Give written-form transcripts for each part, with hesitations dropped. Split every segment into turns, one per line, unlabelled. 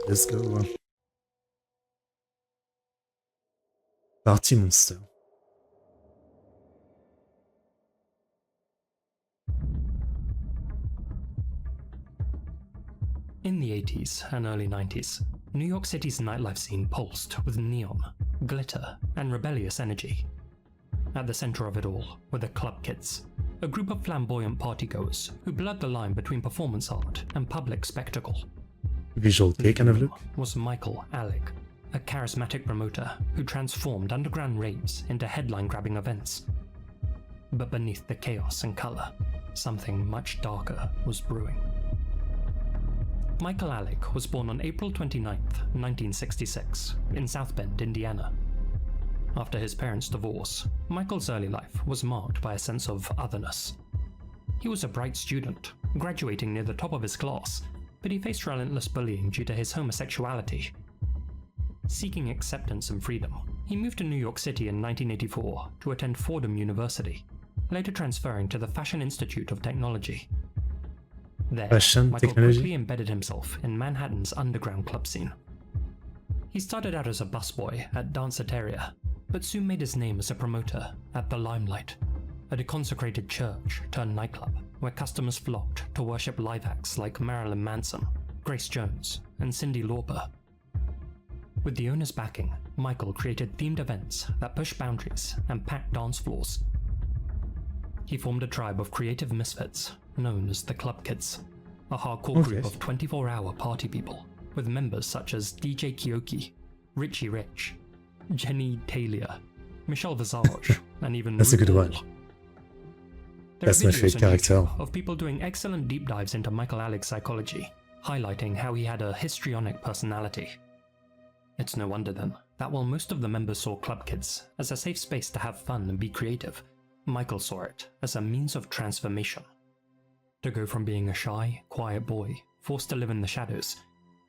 Let's go. Party Monster.
In the 80s and early 90s, New York City's nightlife scene pulsed with neon, glitter, and rebellious energy. At the center of it all were the Club Kids, a group of flamboyant partygoers who blurred the line between performance art and public spectacle.
Visual Kei kind of look.
Was Michael Alec, a charismatic promoter who transformed underground raves into headline-grabbing events. But beneath the chaos and color, something much darker was brewing. Michael Alec was born on April 29, 1966, in South Bend, Indiana. After his parents' divorce, Michael's early life was marked by a sense of otherness. He was a bright student, graduating near the top of his class, but he faced relentless bullying due to his homosexuality. Seeking acceptance and freedom, he moved to New York City in 1984 to attend Fordham University, later transferring to the Fashion Institute of Technology. There, Michael quickly embedded himself in Manhattan's underground club scene. He started out as a busboy at Danceteria, but soon made his name as a promoter at The Limelight, a deconsecrated church turned nightclub where customers flocked to worship live acts like Marilyn Manson, Grace Jones, and Cyndi Lauper. With the owner's backing, Michael created themed events that pushed boundaries and packed dance floors. He formed a tribe of creative misfits known as the Club Kids, a hardcore group of 24-hour party people, with members such as DJ Kyoki, Richie Rich, Jenny Talia, Michelle Visage, and even
That's a good one. That's my favorite character.
Of people doing excellent deep dives into Michael Alec's psychology, highlighting how he had a histrionic personality. It's no wonder then that while most of the members saw Club Kids as a safe space to have fun and be creative, Michael saw it as a means of transformation. To go from being a shy, quiet boy, forced to live in the shadows,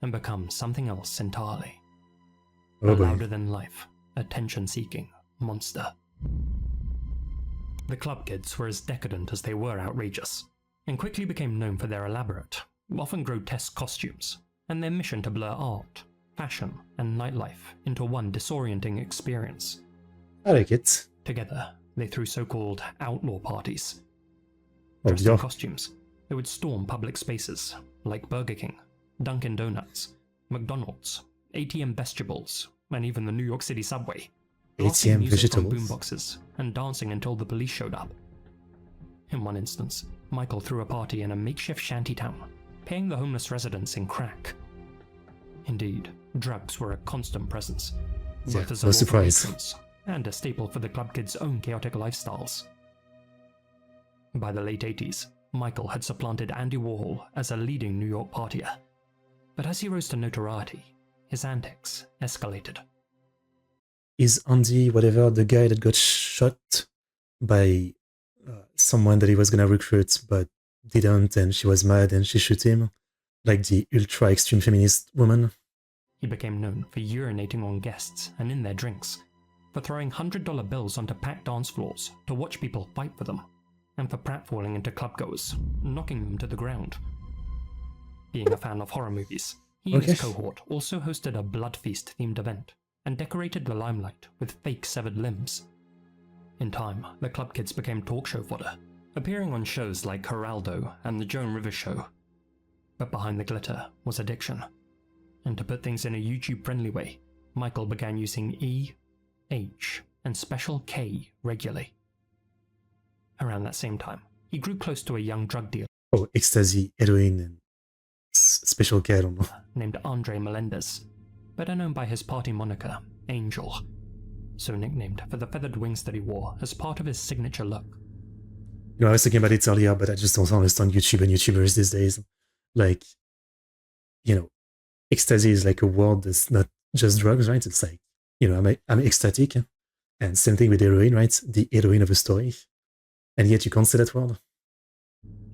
and become something else entirely. A louder-than-life, attention-seeking monster. The Club Kids were as decadent as they were outrageous, and quickly became known for their elaborate, often grotesque costumes, and their mission to blur art, fashion, and nightlife into one disorienting experience.
I like it.
Together, they threw so-called outlaw parties. Dressed in costumes, they would storm public spaces like Burger King, Dunkin' Donuts, McDonald's, ATM vegetables, and even the New York City subway.
ATM vegetables?
Boomboxes and dancing until the police showed up. In one instance, Michael threw a party in a makeshift shantytown, paying the homeless residents in crack. Indeed, drugs were a constant presence, both as a surprise and a staple for the Club Kids' own chaotic lifestyles. By the late 80s, Michael had supplanted Andy Warhol as a leading New York partier. But as he rose to notoriety, his antics escalated.
Is Andy, whatever, the guy that got shot by someone that he was gonna recruit but didn't, and she was mad and she shot him? Like the ultra-extreme feminist woman?
He became known for urinating on guests and in their drinks, for throwing $100 bills onto packed dance floors to watch people fight for them, and for pratfalling into clubgoers, knocking them to the ground. Being a fan of horror movies, he and his cohort also hosted a blood feast-themed event and decorated the Limelight with fake severed limbs. In time, the Club Kids became talk show fodder, appearing on shows like Geraldo and The Joan Rivers Show. But behind the glitter was addiction. And to put things in a YouTube-friendly way, Michael began using E, H, and special K regularly. Around that same time, he grew close to a young drug dealer.
Oh, ecstasy, heroin, and special K, I don't know.
Named Andre Melendez, better known by his party moniker, Angel, so nicknamed for the feathered wings that he wore as part of his signature look.
You know, I was thinking about it earlier, but I just don't understand YouTube and YouTubers these days. Like, you know, ecstasy is like a word that's not just drugs, right? It's like, you know, I'm ecstatic, and same thing with heroin, right? The heroine of a story. And yet you can't say that word.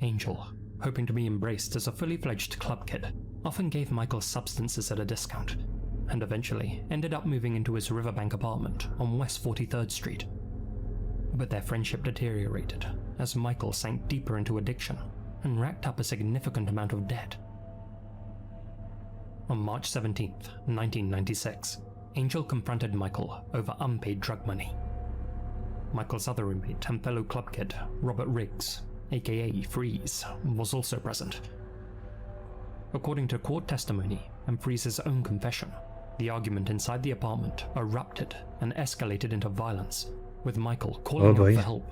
Angel, hoping to be embraced as a fully fledged club kid, often gave Michael substances at a discount, and eventually ended up moving into his Riverbank apartment on West 43rd Street. But their friendship deteriorated as Michael sank deeper into addiction and racked up a significant amount of debt. On March 17th, 1996, Angel confronted Michael over unpaid drug money. Michael's other roommate and fellow club kid, Robert Riggs, aka Freeze, was also present. According to court testimony and Freeze's own confession, the argument inside the apartment erupted and escalated into violence, with Michael calling out for help.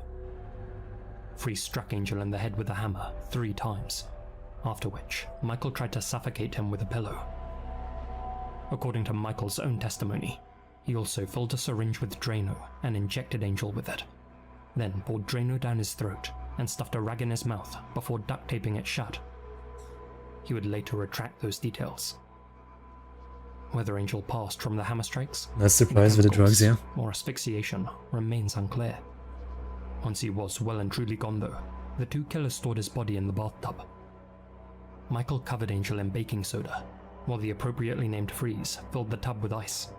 Freeze struck Angel in the head with a hammer 3 times, after which Michael tried to suffocate him with a pillow. According to Michael's own testimony, he also filled a syringe with Drano and injected Angel with it, then poured Drano down his throat and stuffed a rag in his mouth before duct taping it shut. He would later retract those details. Whether Angel passed from the hammer strikes,
not surprised with the drugs, yeah,
or asphyxiation remains unclear. Once he was well and truly gone though, the 2 killers stored his body in the bathtub. Michael covered Angel in baking soda, while the appropriately named Freeze filled the tub with ice.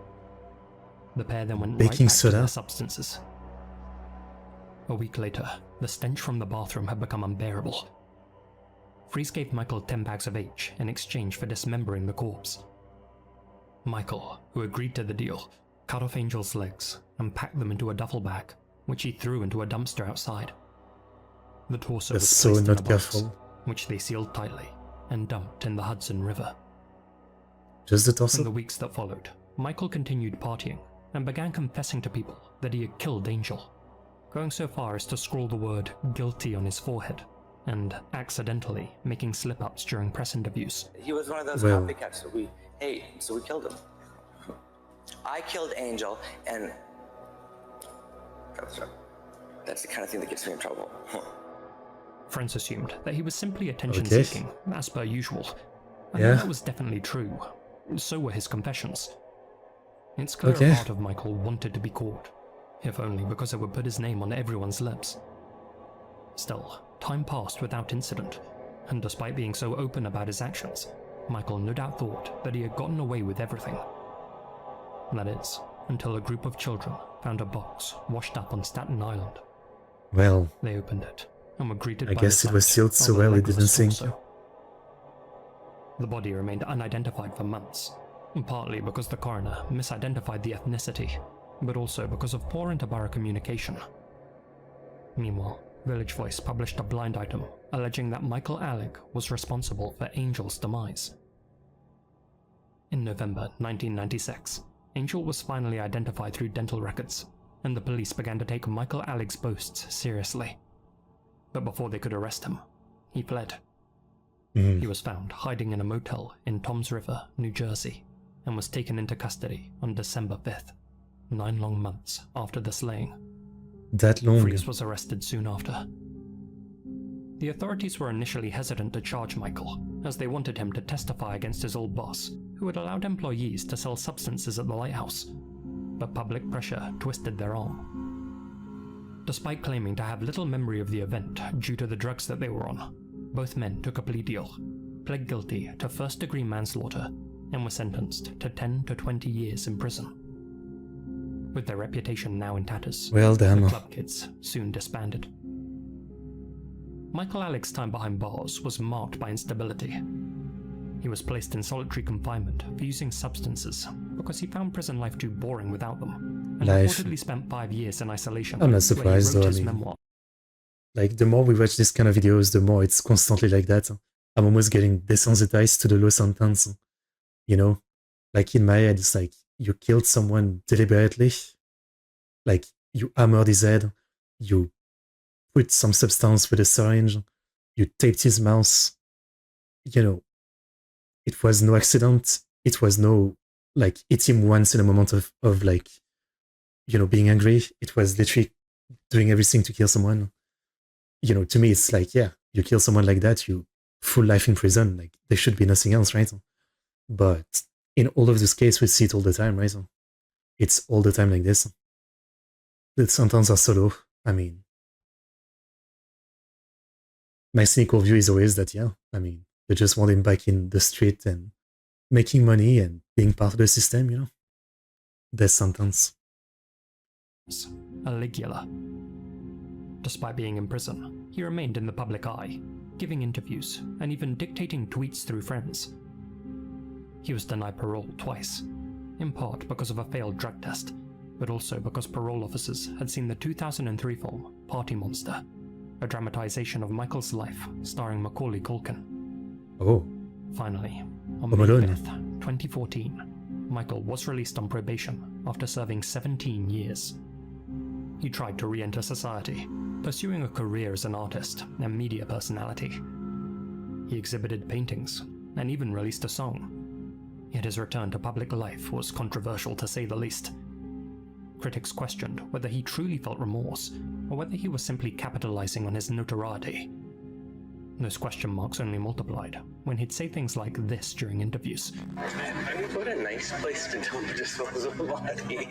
The pair then went right back to their substances. A week later, the stench from the bathroom had become unbearable. Freeze gave Michael 10 bags of H in exchange for dismembering the corpse. Michael, who agreed to the deal, cut off Angel's legs and packed them into a duffel bag, which he threw into a dumpster outside. The torso was placed in a box, which they sealed tightly and dumped in the Hudson River.
Just the torso?
In the weeks that followed, Michael continued partying and began confessing to people that he had killed Angel, going so far as to scrawl the word guilty on his forehead and accidentally making slip-ups during press interviews.
He was one of those copycats that we killed him. I killed Angel, and that's the kind of thing that gets me in trouble.
Friends assumed that he was simply attention-seeking, as per usual. And that was definitely true. So were his confessions. It's clear a part of Michael wanted to be caught, if only because it would put his name on everyone's lips. Still, time passed without incident, and despite being so open about his actions, Michael no doubt thought that he had gotten away with everything. That is, until a group of children found a box washed up on Staten Island.
Well,
they opened it and were greeted by
I guess it was sealed so well it didn't sink.
The body remained unidentified for months, partly because the coroner misidentified the ethnicity, but also because of poor interborough communication. Meanwhile, Village Voice published a blind item alleging that Michael Alec was responsible for Angel's demise. In November 1996, Angel was finally identified through dental records, and the police began to take Michael Alec's boasts seriously. But before they could arrest him, he fled. He was found hiding in a motel in Toms River, New Jersey, and was taken into custody on December 5th, 9 long months after the slaying.
That long?
Freeze was arrested soon after. The authorities were initially hesitant to charge Michael, as they wanted him to testify against his old boss, who had allowed employees to sell substances at the lighthouse, but public pressure twisted their arm. Despite claiming to have little memory of the event due to the drugs that they were on, both men took a plea deal, pled guilty to first-degree manslaughter, and were sentenced to 10 to 20 years in prison. With their reputation now in tatters, the club kids soon disbanded. Michael Alec's time behind bars was marked by instability. He was placed in solitary confinement for using substances because he found prison life too boring without them, and reportedly spent 5 years in isolation.
I'm not surprised though, I mean, like, the more we watch this kind of videos, the more it's constantly like that. I'm almost getting desensitized to the low sentence. You know? Like, in my head, it's like, you killed someone deliberately. Like, you hammered his head. You put some substance with a syringe. You taped his mouth. You know, it was no accident. It was no, like, hit him once in a moment of like, you know, being angry. It was literally doing everything to kill someone. You know, to me, it's like, yeah, you kill someone like that, you full life in prison. Like, there should be nothing else, right? But in all of these cases, we see it all the time, right? It's all the time like this. The sentences are so low. I mean, my cynical view is always that, yeah, I mean, they just want him back in the street and making money and being part of the system, you know? Death sentence.
Aligula. Despite being in prison, he remained in the public eye, giving interviews and even dictating tweets through friends. He was denied parole twice, in part because of a failed drug test, but also because parole officers had seen the 2003 film Party Monster, a dramatization of Michael's life starring Macaulay Culkin.
Oh.
Finally, on May 5th, 2014, Michael was released on probation after serving 17 years. He tried to re-enter society, pursuing a career as an artist and media personality. He exhibited paintings and even released a song. Yet his return to public life was controversial to say the least. Critics questioned whether he truly felt remorse or whether he was simply capitalizing on his notoriety. Those question marks only multiplied when he'd say things like this during interviews.
I mean, what a nice place to dump a disposable body.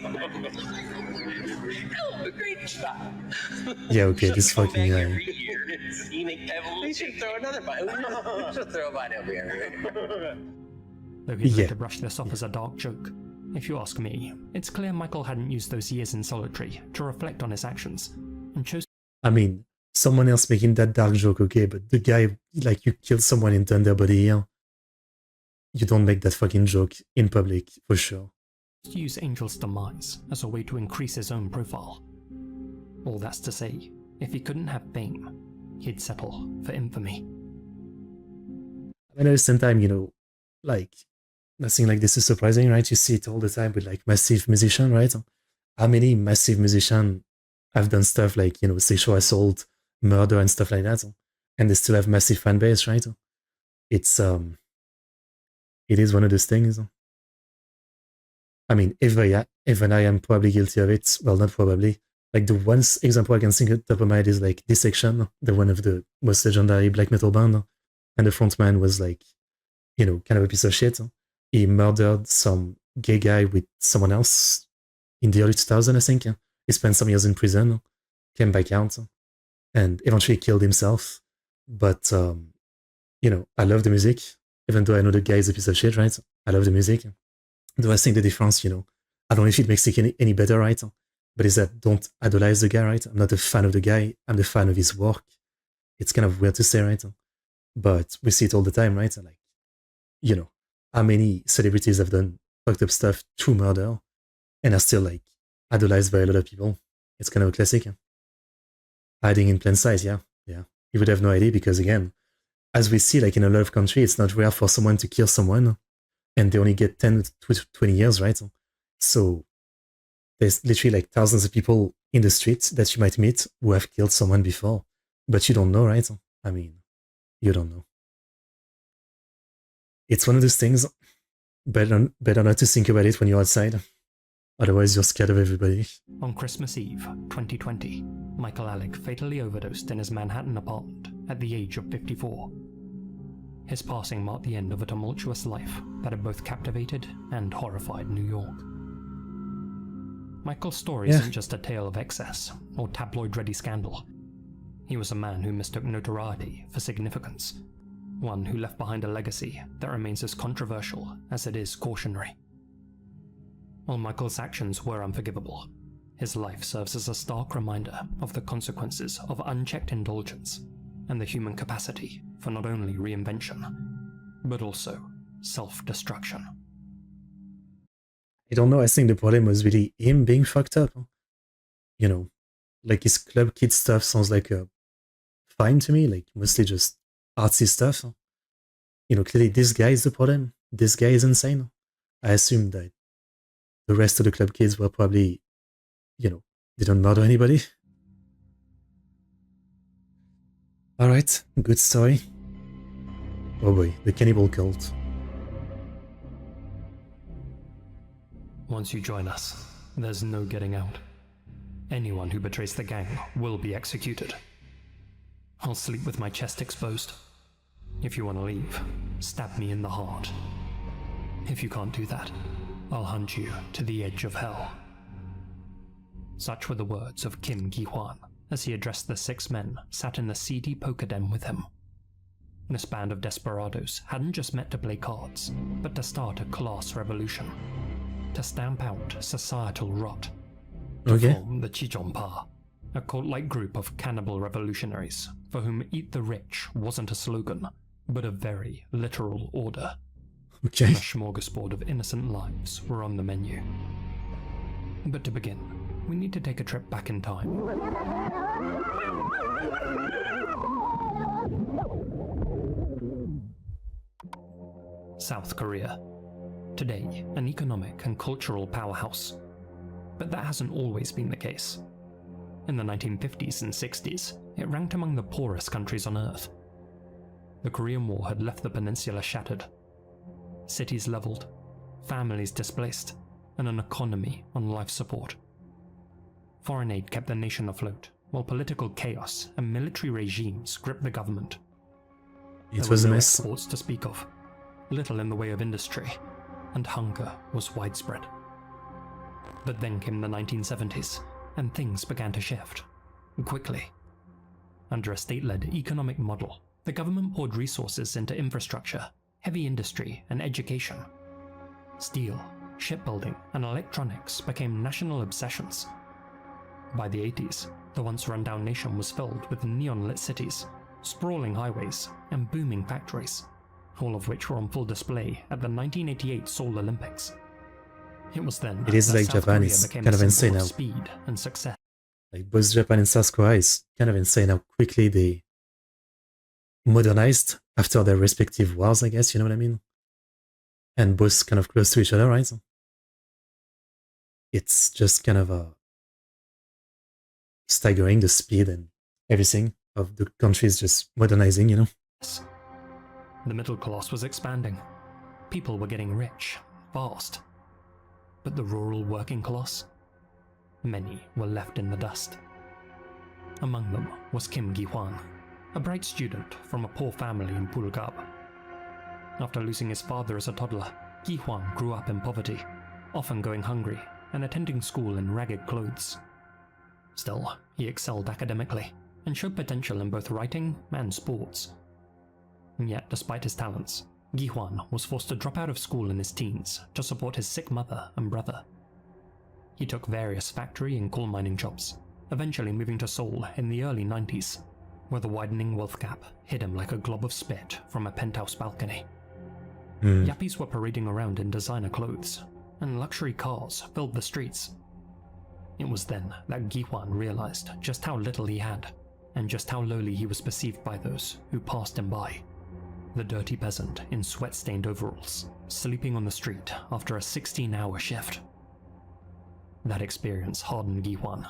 Oh, great job.
Yeah, okay, this fucking guy.
We should throw another body. We should throw a body over here.
Though he'd later brush this off as a dark joke, if you ask me, it's clear Michael hadn't used those years in solitary to reflect on his actions, and chose.
I mean, someone else making that dark joke, okay, but the guy, like, you killed someone in Thunderbody here, you don't make that fucking joke in public, for sure.
To use Angel's demise as a way to increase his own profile. All that's to say, if he couldn't have fame, he'd settle for infamy.
I mean, at the same time, you know, like, nothing like this is surprising, right? You see it all the time with, like, massive musicians, right? How many massive musicians have done stuff like, you know, sexual assault, murder, and stuff like that, and they still have massive fan base, right? It's, it is one of those things. I mean, even I am probably guilty of it. Well, not probably. Like, the one example I can think of top of my head is, like, Dissection, the one of the most legendary black metal band, and the frontman was, like, you know, kind of a piece of shit. He murdered some gay guy with someone else in the early 2000s, I think. He spent some years in prison, came back out, and eventually killed himself. But, you know, I love the music, even though I know the guy is a piece of shit, right? I love the music. Though I think the difference, you know, I don't know if it makes it any better, right? But is that don't idolize the guy, right? I'm not a fan of the guy, I'm the fan of his work. It's kind of weird to say, right? But we see it all the time, right? Like, you know, how many celebrities have done fucked up stuff to murder and are still, like, idolized by a lot of people. It's kind of a classic. Hiding in plain sight, yeah. You would have no idea because, again, as we see, like, in a lot of countries, it's not rare for someone to kill someone and they only get 10 to 20 years, right? So there's literally, like, thousands of people in the streets that you might meet who have killed someone before, but you don't know, right? I mean, you don't know. It's one of those things, better not to think about it when you're outside. Otherwise, you're scared of everybody.
On Christmas Eve, 2020, Michael Alec fatally overdosed in his Manhattan apartment at the age of 54. His passing marked the end of a tumultuous life that had both captivated and horrified New York. Michael's story isn't just a tale of excess or tabloid-ready scandal. He was a man who mistook notoriety for significance, one who left behind a legacy that remains as controversial as it is cautionary. While Michael's actions were unforgivable, his life serves as a stark reminder of the consequences of unchecked indulgence and the human capacity for not only reinvention, but also self-destruction.
I don't know, I think the problem was really him being fucked up. You know, like, his Club Kid stuff sounds like fine to me, like, mostly just artsy stuff. You know, clearly this guy is the problem. This guy is insane. I assume that the rest of the Club Kids were probably, you know, they don't murder anybody. Alright, good story. Oh boy, the cannibal cult.
Once you join us, there's no getting out. Anyone who betrays the gang will be executed. I'll sleep with my chest exposed. If you want to leave, stab me in the heart. If you can't do that, I'll hunt you to the edge of hell. Such were the words of Kim Gi-hwan as he addressed the 6 men sat in the seedy poker den with him. This band of desperados hadn't just met to play cards, but to start a class revolution. To stamp out societal rot. To form the Chichonpa, a cult-like group of cannibal revolutionaries for whom Eat the Rich wasn't a slogan, but a very literal order.
Okay.
and a smorgasbord of innocent lives were on the menu. But to begin, we need to take a trip back in time. South Korea. Today, an economic and cultural powerhouse. But that hasn't always been the case. In the 1950s and 60s, it ranked among the poorest countries on Earth. The Korean War had left the peninsula shattered. Cities leveled, families displaced, and an economy on life support. Foreign aid kept the nation afloat, while political chaos and military regimes gripped the government.
It was a
There were no
mess.
exports to speak of, little in the way of industry, and hunger was widespread. But then came the 1970s, and things began to shift. Quickly. Under a state-led economic model, the government poured resources into infrastructure, heavy industry, and education. Steel, shipbuilding, and electronics became national obsessions. By the 80s, the once run-down nation was filled with neon-lit cities, sprawling highways, and booming factories, all of which were on full display at the 1988 Seoul Olympics. It was then
It is
that
like
South
Japan
Korea
is
became
kind
a
of insane
symbol
now.
of speed and success.
Like both Japan and South Korea is kind of insane how quickly they modernized after their respective wars, I guess, you know what I mean? And both kind of close to each other, right? It's just kind of staggering the speed and everything of the countries just modernizing, you know?
The middle class was expanding. People were getting rich, fast. But the rural working class? Many were left in the dust. Among them was Kim Gi-hwan, a bright student from a poor family in Pulgab. After losing his father as a toddler, Gi-hwan grew up in poverty, often going hungry and attending school in ragged clothes. Still, he excelled academically and showed potential in both writing and sports. Yet, despite his talents, Gi-hwan was forced to drop out of school in his teens to support his sick mother and brother. He took various factory and coal mining jobs, eventually moving to Seoul in the early 90s, where the widening wealth gap hid him like a glob of spit from a penthouse balcony. Yappies were parading around in designer clothes, and luxury cars filled the streets. It was then that Gi-hwan realized just how little he had, and just how lowly he was perceived by those who passed him by. The dirty peasant in sweat-stained overalls, sleeping on the street after a 16-hour shift. That experience hardened Gi-hwan,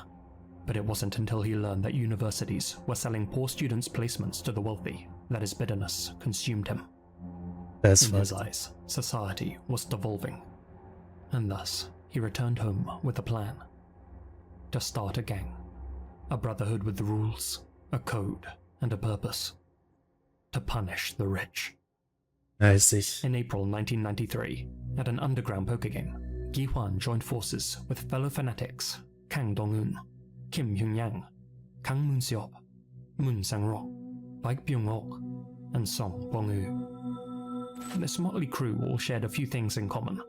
but it wasn't until he learned that universities were selling poor students' placements to the wealthy that his bitterness consumed him.
That's
In his
fucked.
eyes, society was devolving, and thus he returned home with a plan. To start a gang, a brotherhood with rules, a code, and a purpose. To punish the rich.
I see.
In April 1993, at an underground poker game, Gi-hwan joined forces with fellow fanatics Kang Dong-eun, Kim Hyun-yang, Kang Moon-seop, Moon Sang-ro, Baek Byung-ok, and Song Bong-woo. This motley crew all shared a few things in common.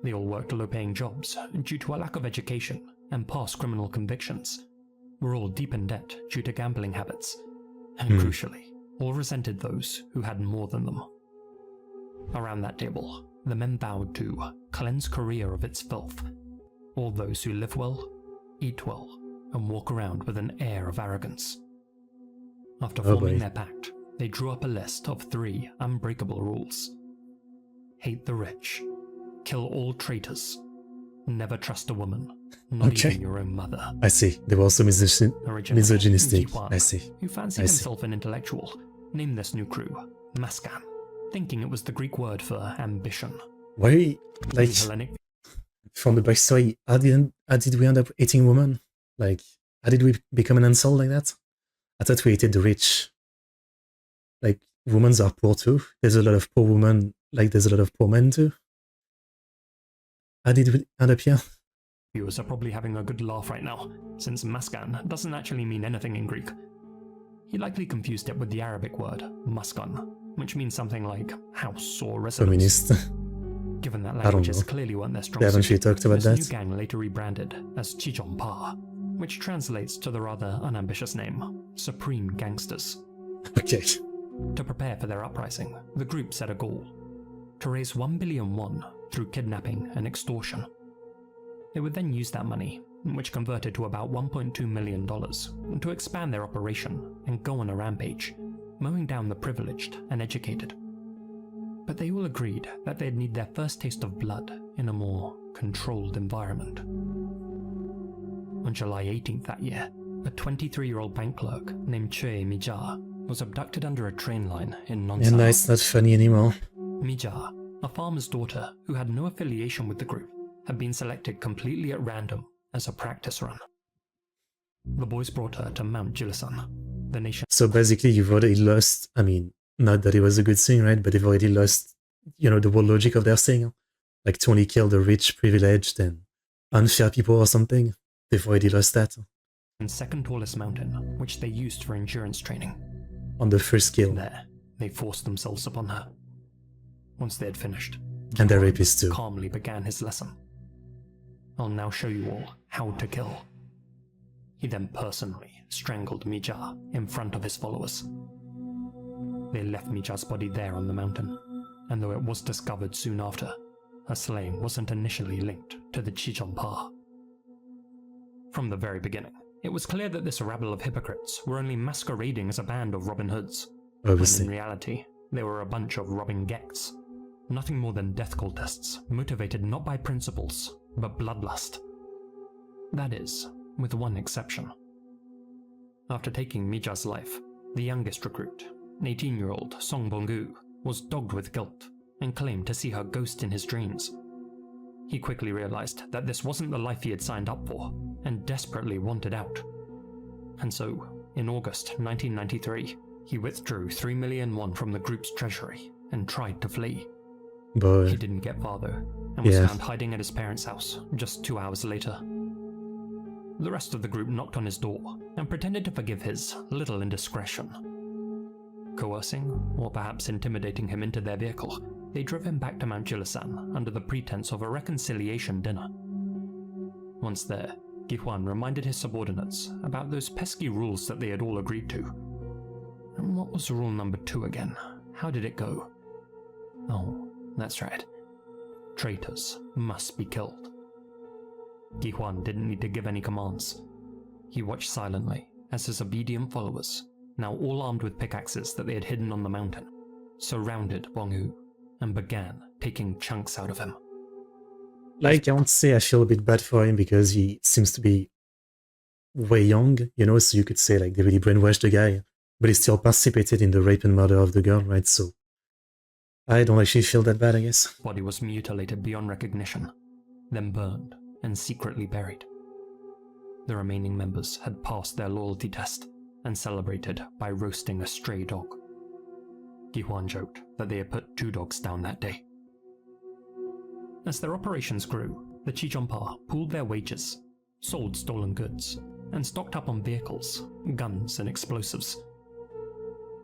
They all worked low-paying jobs due to a lack of education and past criminal convictions, were all deep in debt due to gambling habits, and crucially, all resented those who had more than them. Around that table, the men vowed to cleanse Korea of its filth. All those who live well, eat well, and walk around with an air of arrogance. After forming their pact, they drew up a list of 3 unbreakable rules. Hate the rich, kill all traitors, never trust a woman, not even your own mother.
I see. They were also
Originally,
misogynistic.
Gi-hwan,
I see.
who fancied
I see.
himself an intellectual, named this new crew Mascan, thinking it was the Greek word for ambition.
Why, like,
The Hellenic
from the backstory, how did we end up hating women? Like, how did we become an insult like that? I thought we hated the rich. Like, women are poor too. There's a lot of poor women, like there's a lot of poor men too. How did we end up here?
viewers are probably having a good laugh right now, since Mascan doesn't actually mean anything in Greek. He likely confused it with the Arabic word maskan, which means something like house or residence.
Feminist.
Given that
I don't
languages
know.
clearly weren't their strong
They haven't
suit,
really talked about
this
that.
new gang later rebranded as Chichonpa, which translates to the rather unambitious name, Supreme Gangsters.
Okay.
To prepare for their uprising, the group set a goal: to raise 1 billion won through kidnapping and extortion. They would then use that money, which converted to about $1.2 million, to expand their operation and go on a rampage, mowing down the privileged and educated. But they all agreed that they'd need their first taste of blood in a more controlled environment. On July 18th that year, a 23-year-old bank clerk named Choi Mi-ja was abducted under a train line in Nonsan.
And it's not funny anymore.
Mi-ja, a farmer's daughter who had no affiliation with the group, had been selected completely at random as a practice run. The boys brought her to Mount Jilasan, the nation.
So basically, you've already lost. I mean, not that it was a good thing, right? But they've already lost, the whole logic of their thing. Like to only kill the rich, privileged, and unfair people or something. They've already lost that.
And second tallest mountain, which they used for endurance training.
On the first kill.
There, they forced themselves upon her. Once they had finished,
And the rapist too.
calmly began his lesson. I'll now show you all how to kill. He then personally strangled Mi-ja in front of his followers. They left Mi-ja's body there on the mountain, and though it was discovered soon after, her slaying wasn't initially linked to the Chijongpa. From the very beginning, it was clear that this rabble of hypocrites were only masquerading as a band of Robin Hoods,
Obviously.
when in reality, they were a bunch of robbing gecks. Nothing more than death cultists, motivated not by principles, but bloodlust. That is, with one exception. After taking Mi-ja's life, the youngest recruit, an 18-year-old Song Bong-gu, was dogged with guilt and claimed to see her ghost in his dreams. He quickly realized that this wasn't the life he had signed up for, and desperately wanted out. And so, in August 1993, he withdrew 3 million won from the group's treasury and tried to flee.
But
He didn't get far though, and was
Yeah.
found hiding at his parents' house just 2 hours later. The rest of the group knocked on his door and pretended to forgive his little indiscretion. Coercing, or perhaps intimidating him into their vehicle, they drove him back to Mount Jilasan under the pretense of a reconciliation dinner. Once there, Gi-hwan reminded his subordinates about those pesky rules that they had all agreed to. And what was rule number 2 again? How did it go? Oh, that's right. Traitors must be killed. Gi-hwan didn't need to give any commands. He watched silently as his obedient followers, now all armed with pickaxes that they had hidden on the mountain, surrounded Bong-gu and began taking chunks out of him.
like, I won't say I feel a bit bad for him because he seems to be way young, so you could say like they really brainwashed the guy, but he still participated in the rape and murder of the girl, right? So I don't actually feel that bad, I guess.
His body was mutilated beyond recognition, then burned and secretly buried. The remaining members had passed their loyalty test and celebrated by roasting a stray dog. Gi-hwan joked that they had put 2 dogs down that day. As their operations grew, the Chijongpa pooled their wages, sold stolen goods, and stocked up on vehicles, guns, and explosives.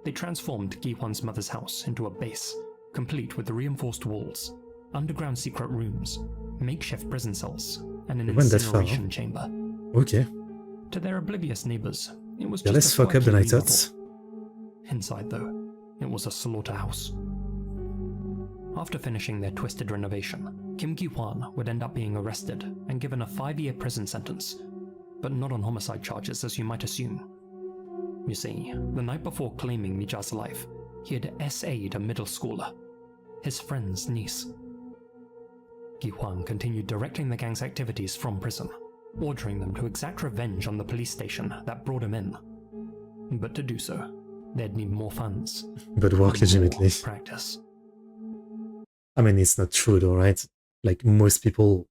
They transformed Gi-hwan's mother's house into a base, complete with reinforced walls, underground secret rooms, makeshift prison cells, and an
It went that far,
incineration
huh?
chamber.
Okay.
To their oblivious neighbors, it was
Yeah,
just
less
a
fucked up than I
slightly
thought.
level. Inside, though, it was a slaughterhouse. After finishing their twisted renovation, Kim Gi-hwan would end up being arrested and given a 5-year prison sentence, but not on homicide charges as you might assume. You see, the night before claiming Mi-ja's life, he had SA'd a middle schooler, his friend's niece. Gi-hwan continued directing the gang's activities from prison, ordering them to exact revenge on the police station that brought him in. But to do so, they'd need more funds.
But work
and
legitimately.
more practice.
I mean, it's not true though, right? Like most people,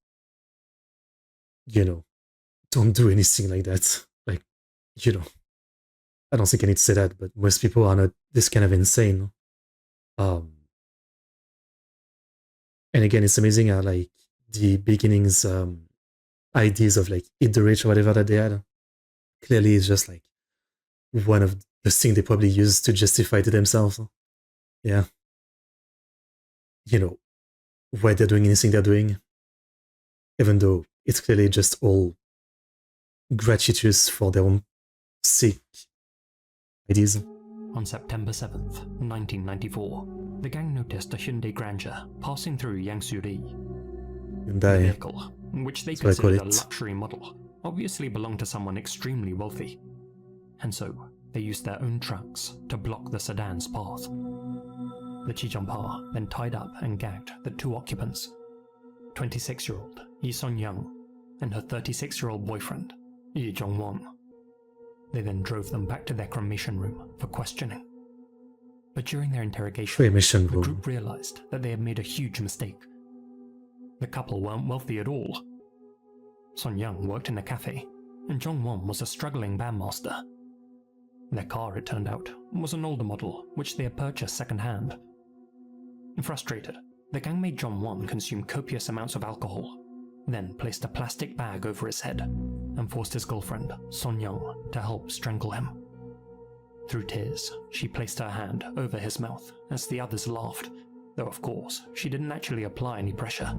don't do anything like that. Like, I don't think I need to say that, but most people are not this kind of insane. And again, it's amazing how like the beginnings ideas of like eat the rich or whatever that they had clearly is just like one of the things they probably use to justify to themselves. Yeah. Why they're doing anything they're doing, even though it's clearly just all gratuitous for their own sake ideas.
On September 7th, 1994, the gang noticed a Hyundai Grandeur passing through Yangsuri. The
Hyundai.
vehicle, which they
That's what I
considered
call
a
it.
luxury model, obviously belonged to someone extremely wealthy, and so they used their own trucks to block the sedan's path. The Chijongpa then tied up and gagged the two occupants, 26-year-old Yi Son-young and her 36-year-old boyfriend, Yi Jong-won. They then drove them back to their cremation room for questioning. But during their interrogation,
Cremation
the
room.
group realized that they had made a huge mistake. The couple weren't wealthy at all. Son-young worked in a cafe, and Jong-won was a struggling bandmaster. Their car, it turned out, was an older model which they had purchased second-hand. Frustrated, the gang made Jong-won consume copious amounts of alcohol, then placed a plastic bag over his head and forced his girlfriend, Son-young, to help strangle him. Through tears, she placed her hand over his mouth as the others laughed, though of course she didn't actually apply any pressure.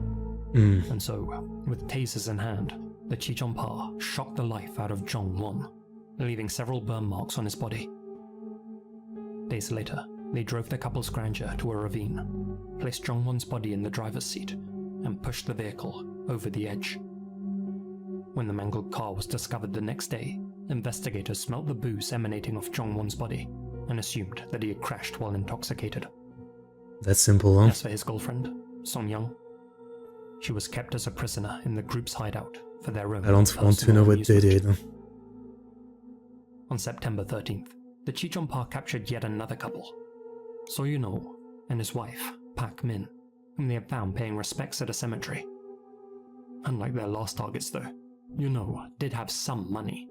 And so, with tasers in hand, the Chijongpa shocked the life out of Jong-won, leaving several burn marks on his body. Days later, they drove the couple's Grandeur to a ravine, placed Jong-won's body in the driver's seat, and pushed the vehicle over the edge. When the mangled car was discovered the next day, investigators smelt the booze emanating off Jong-won's body and assumed that he had crashed while intoxicated.
That's simple, huh?
As for his girlfriend, Son-young, she was kept as a prisoner in the group's hideout for their own
I don't want to know what they
amusement.
did.
On September 13th, the Chijongpa captured yet another couple, Soyuno and his wife, Pak Min, whom they had found paying respects at a cemetery. Unlike their last targets though, Yuno did have some money.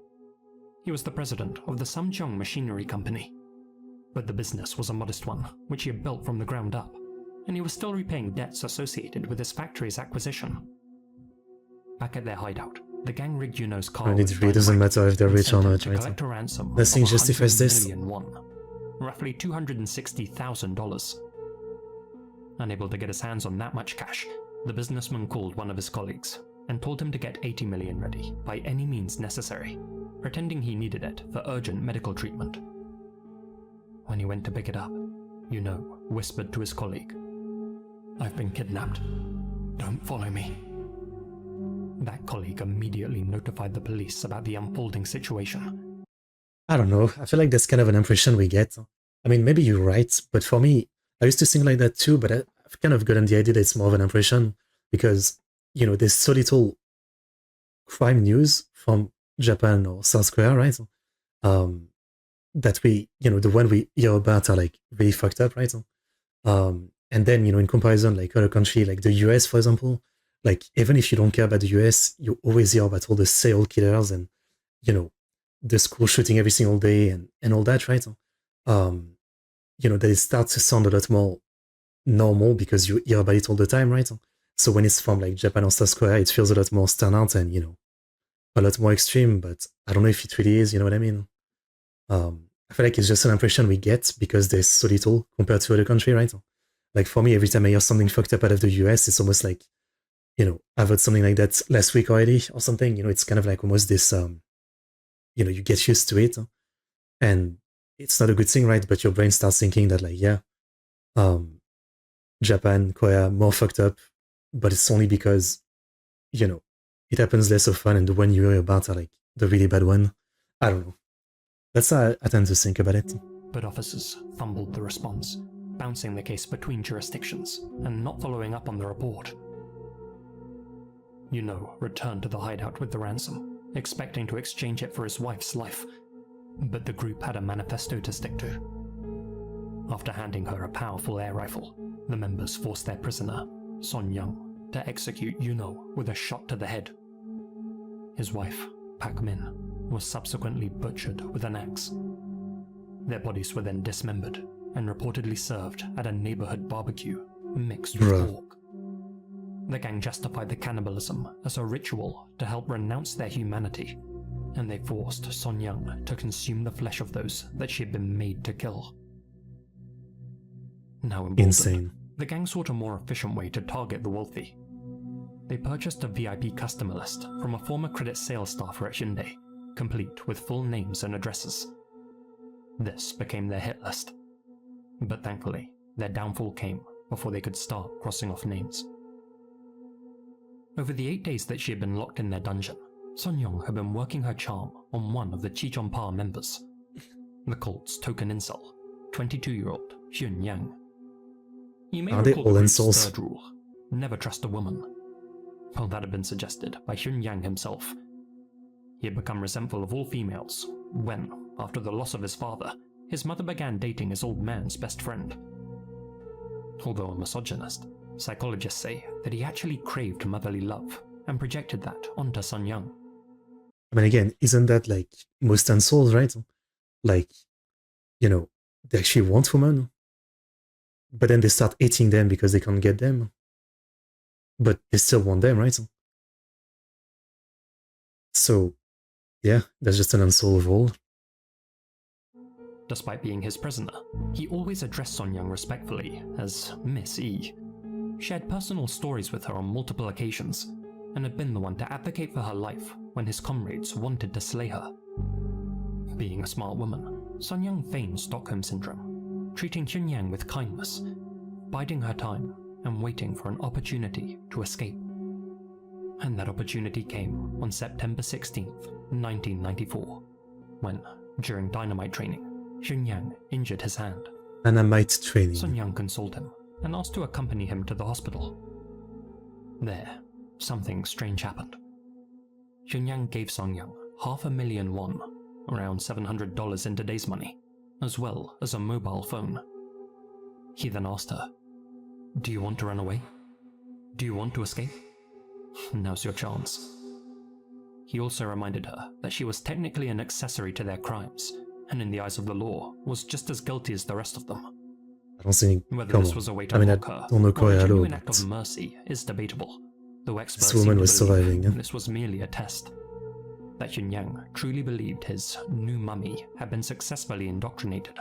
He was the president of the Samjeong Machinery Company, but the business was a modest one, which he had built from the ground up, and he was still repaying debts associated with his factory's acquisition. Back at their hideout, the gang rigged Yuno's car
And it really doesn't matter if they're rich or not,
to
right?
collect a ransom
Nothing
of
justifies
100
this.
million won, roughly $260,000. Unable to get his hands on that much cash, the businessman called one of his colleagues and told him to get 80 million ready by any means necessary, pretending he needed it for urgent medical treatment. When he went to pick it up, Yuno whispered to his colleague, "I've been kidnapped. Don't follow me." That colleague immediately notified the police about the unfolding situation.
I don't know. I feel like that's kind of an impression we get. I mean, maybe you're right, but for me, I used to think like that too, but I've kind of gotten the idea that it's more of an impression because, you know, there's so little crime news from Japan or South Korea, right? That we, you know, the one we hear about are like really fucked up, right? And then, you know, in comparison, like other country, like the US, for example, like even if you don't care about the US, you always hear about all the serial killers and, you know, the school shooting every single day and all that, right? You know, that it starts to sound a lot more normal because you hear about it all the time, right? So when it's from like Japan or South Korea, it feels a lot more standout and, you know, a lot more extreme, but I don't know if it really is, you know what I mean? I feel like it's just an impression we get because there's so little compared to other country, right? Like for me, every time I hear something fucked up out of the US, it's almost like, you know, I've heard something like that last week already or something. You know, it's kind of like almost this, you know, you get used to it. And it's not a good thing, right? But your brain starts thinking that like, yeah, Japan, Korea, more fucked up. But it's only because, you know, it happens less often and the one you hear about are like the really bad one. I don't know. That's how I tend to think about it.
But officers fumbled the response, bouncing the case between jurisdictions and not following up on the report. Yuno returned to the hideout with the ransom, expecting to exchange it for his wife's life, but the group had a manifesto to stick to. After handing her a powerful air rifle, the members forced their prisoner, Son-young, to execute Yuno with a shot to the head. His wife, Pak Min, was subsequently butchered with an axe. Their bodies were then dismembered and reportedly served at a neighborhood barbecue mixed with pork. The gang justified the cannibalism as a ritual to help renounce their humanity, and they forced Son-young to consume the flesh of those that she had been made to kill. Now emboldened,
Insane.
the gang sought a more efficient way to target the wealthy. They purchased a VIP customer list from a former credit sales staffer at Hyundai, complete with full names and addresses. This became their hit list. But thankfully, their downfall came before they could start crossing off names. Over the 8 days that she had been locked in their dungeon, Sun Young had been working her charm on one of the Chichonpa members, the cult's token incel, 22-year-old Hyun Yang. You may
Are they
recall the
all
group's
incels?
third rule: never trust a woman. Well, that had been suggested by Hyun Yang himself. He had become resentful of all females when, after the loss of his father, his mother began dating his old man's best friend. Although a misogynist, psychologists say that he actually craved motherly love and projected that onto Sun Young.
I mean, again, isn't that like most incels, right? Like, you know, they actually want women, but then they start hating them because they can't get them. But they still want them, right? So, yeah, that's just an incel role.
Despite being his prisoner, he always addressed Sun Young respectfully as Miss E, shared personal stories with her on multiple occasions, and had been the one to advocate for her life when his comrades wanted to slay her. Being a smart woman, Sun Young feigned Stockholm Syndrome, treating Hyun Yang with kindness, biding her time and waiting for an opportunity to escape. And that opportunity came on September 16th, 1994, when, during dynamite training, Hyun Yang injured his hand.
Dynamite training.
Sun Young consoled him and asked to accompany him to the hospital. There, something strange happened. Hyun Yang gave Sun Young 500,000 won, around $700 in today's money, as well as a mobile phone. He then asked her, "Do you want to run away? Do you want to escape? Now's your chance." He also reminded her that she was technically an accessory to their crimes, and in the eyes of the law was just as guilty as the rest of them.
I don't think.
Whether
Come
this
on.
was a way to
I mean, I
mock her
don't know
or a
Korea at all,
genuine act
but
of mercy is debatable, though experts
this woman
seem to
was
believe
surviving. Yeah?
this was merely a test. That Hyun Yang truly believed his new mummy had been successfully indoctrinated.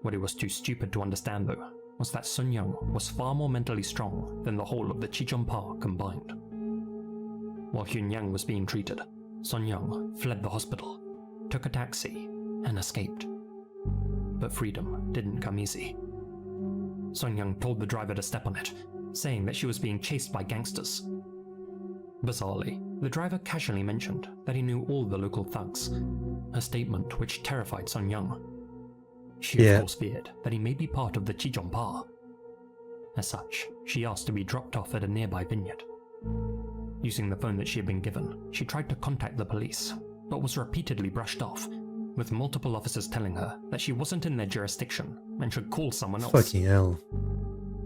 What he was too stupid to understand, though, was that Sun Young was far more mentally strong than the whole of the Chichonpa combined. While Hyun Yang was being treated, Sun Young fled the hospital, took a taxi, and escaped. But freedom didn't come easy. Sun Young told the driver to step on it, saying that she was being chased by gangsters. Bizarrely, the driver casually mentioned that he knew all the local thugs, a statement which terrified Sun Young. She of course feared that he may be part of the Chichonpa. As such, she asked to be dropped off at a nearby vineyard. Using the phone that she had been given, she tried to contact the police, but was repeatedly brushed off, with multiple officers telling her that she wasn't in their jurisdiction and should call someone else.
Fucking hell.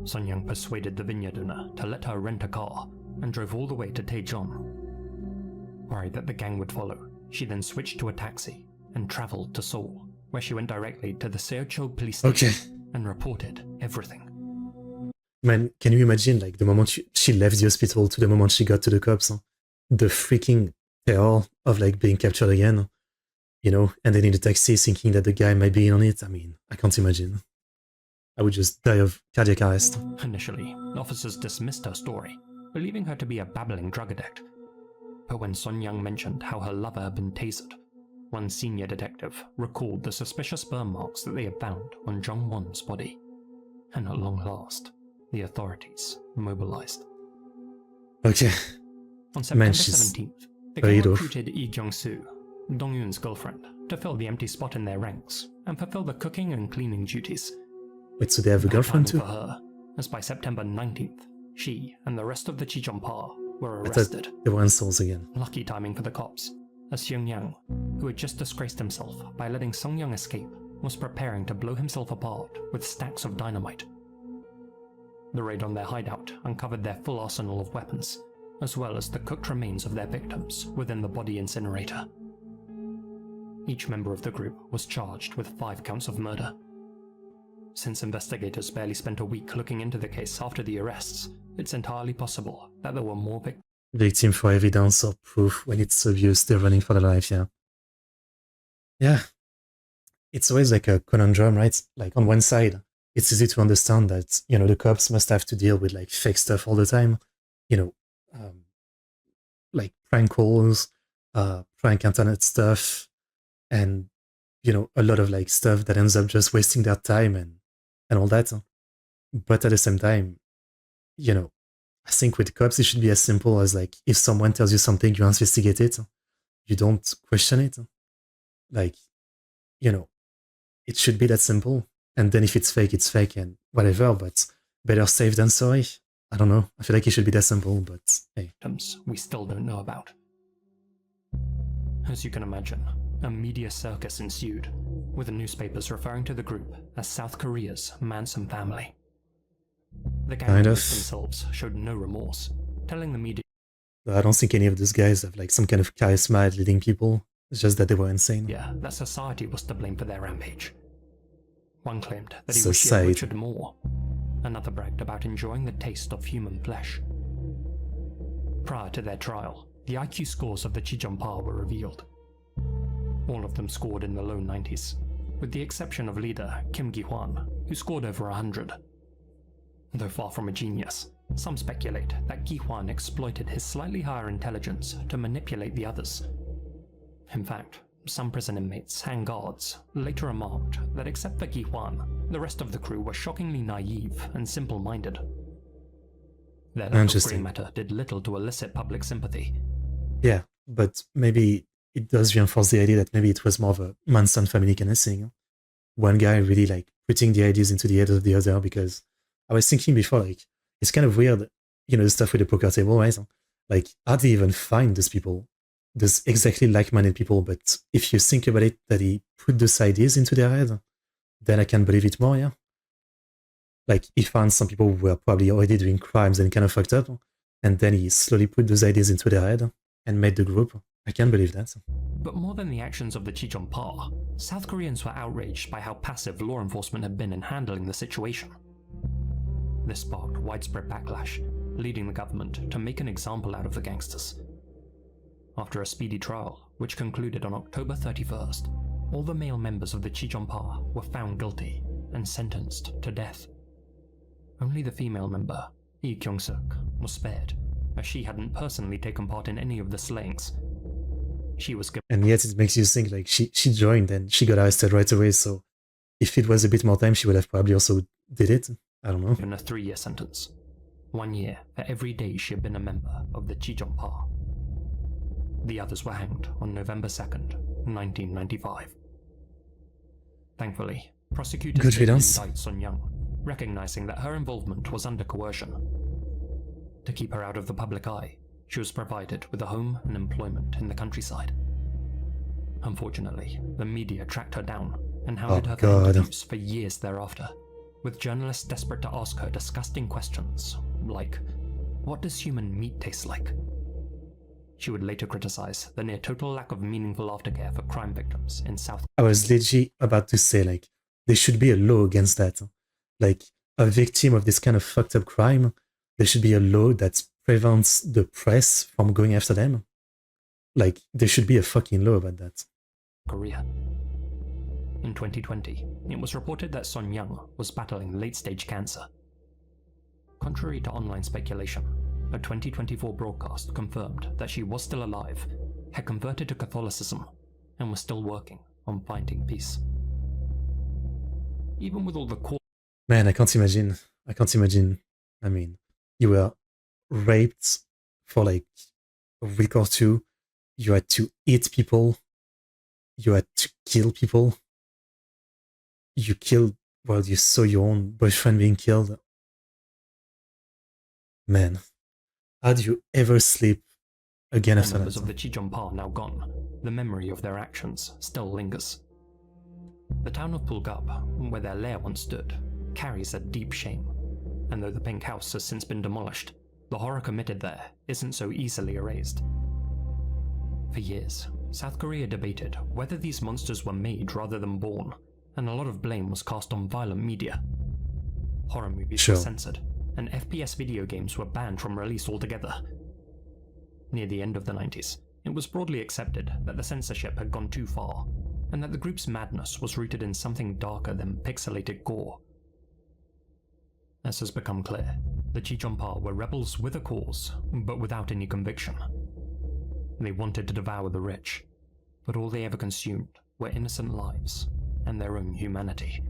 Sun Young persuaded the vineyard owner to let her rent a car and drove all the way to Daejeon. Worried that the gang would follow, she then switched to a taxi and travelled to Seoul, where she went directly to the Seocho police station and reported everything.
Man, can you imagine, like, the moment she left the hospital to the moment she got to the cops? Huh? The freaking terror of, like, being captured again, you know, and then in the taxi thinking that the guy might be in on it. I mean, I can't imagine. I would just die of cardiac arrest.
Initially, officers dismissed her story, believing her to be a babbling drug addict. But when Sun Young mentioned how her lover had been tasered, one senior detective recalled the suspicious burn marks that they had found on Jong Won's body. And at long last, the authorities mobilized.
Okay.
On September
Man, she's
17th, the
very
gang
rough.
recruited Lee Jong-soo, Dong-yoon's girlfriend, to fill the empty spot in their ranks and fulfill the cooking and cleaning duties.
Wait, so they have a
Bad
girlfriend
timing
too?
for her, as by September 19th, she and the rest of the Chichonpa were
I thought
arrested.
they were incels again.
Lucky timing for the cops, as Hyun Yang, who had just disgraced himself by letting Sung Young escape, was preparing to blow himself apart with stacks of dynamite. The raid on their hideout uncovered their full arsenal of weapons, as well as the cooked remains of their victims within the body incinerator. Each member of the group was charged with 5 counts of murder. Since investigators barely spent a week looking into the case after the arrests, it's entirely possible that there were more victims.
Victim for evidence or proof. When it's obvious they're running for their life, yeah. Yeah. It's always like a conundrum, right? Like, on one side, it's easy to understand that, you know, the cops must have to deal with, like, fake stuff all the time. You know, like prank calls, prank internet stuff, and, you know, a lot of, like, stuff that ends up just wasting their time and and all that. But at the same time, you know, I think with cops, it should be as simple as like, if someone tells you something, you investigate it. You don't question it. Like, you know, it should be that simple. And then if it's fake and whatever, but better safe than sorry. I don't know. I feel like it should be that simple, but hey.
We still don't know about. As you can imagine, a media circus ensued, with the newspapers referring to the group as South Korea's Manson family. The gang members themselves showed no remorse, telling the media
I don't think any of those guys have like some kind of charisma at leading people. It's just that they were insane.
Yeah, that society was to blame for their rampage. One claimed that he wished he had Richard more. Another bragged about enjoying the taste of human flesh. Prior to their trial, the IQ scores of the Chijunpa were revealed. All of them scored in the low 90s, with the exception of leader Kim Gi-hwan, who scored over 100. Though far from a genius, some speculate that Gi-hwan exploited his slightly higher intelligence to manipulate the others. In fact, some prison inmates and guards later remarked that except for Gi-hwan, the rest of the crew were shockingly naive and simple-minded. Their lack of grey matter did little to elicit public sympathy.
Yeah, but maybe it does reinforce the idea that maybe it was more of a Manson family kind of thing. One guy really like putting the ideas into the head of the other, because I was thinking before, like, it's kind of weird, you know, the stuff with the poker table, right? Like, how do you even find those people? Those exactly like-minded people, but if you think about it, that he put those ideas into their head, then I can believe it more, yeah? Like, he found some people who were probably already doing crimes and kind of fucked up, and then he slowly put those ideas into their head and made the group. I can believe that.
But more than the actions of the Chijunpa, South Koreans were outraged by how passive law enforcement had been in handling the situation. This sparked widespread backlash, leading the government to make an example out of the gangsters. After a speedy trial, which concluded on October 31st, all the male members of the Chijunpa were found guilty and sentenced to death. Only the female member, Lee Kyung-suk, was spared, as she hadn't personally taken part in any of the slayings. She was given,
and yet it makes you think like she joined and she got arrested right away, so if it was a bit more time, she would have probably also did it. I don't know.
Given a 3-year sentence. 1 year for every day she had been a member of the Chijunpa. The others were hanged on November 2nd, 1995. Thankfully, prosecutors didn't indict Sun Young, recognizing that her involvement was under coercion. To keep her out of the public eye, she was provided with a home and employment in the countryside. Unfortunately, the media tracked her down and hounded her for interviews for years thereafter, with journalists desperate to ask her disgusting questions like, what does human meat taste like? She would later criticize the near-total lack of meaningful aftercare for crime victims in South Korea.
I was legit about to say, like, there should be a law against that. Like, a victim of this kind of fucked up crime, there should be a law that prevents the press from going after them. Like, there should be a fucking law about that.
Korea. In 2020, it was reported that Sun Young was battling late-stage cancer. Contrary to online speculation, a 2024 broadcast confirmed that she was still alive, had converted to Catholicism, and was still working on finding peace. Even with all the
Man, I can't imagine. I mean, you were raped for like a week or two. You had to eat people. You had to kill people. You killed while you saw your own boyfriend being killed. Man, how do you ever sleep again after that?
Members of the Chijunpa now gone, the memory of their actions still lingers. The town of Pulgab, where their lair once stood, carries a deep shame, and though the pink house has since been demolished, the horror committed there isn't so easily erased. For years, South Korea debated whether these monsters were made rather than born, and a lot of blame was cast on violent media. Horror movies were censored, and FPS video games were banned from release altogether. Near the end of the 90s, it was broadly accepted that the censorship had gone too far, and that the group's madness was rooted in something darker than pixelated gore. As has become clear, the Chijunpa were rebels with a cause, but without any conviction. They wanted to devour the rich, but all they ever consumed were innocent lives and their own humanity.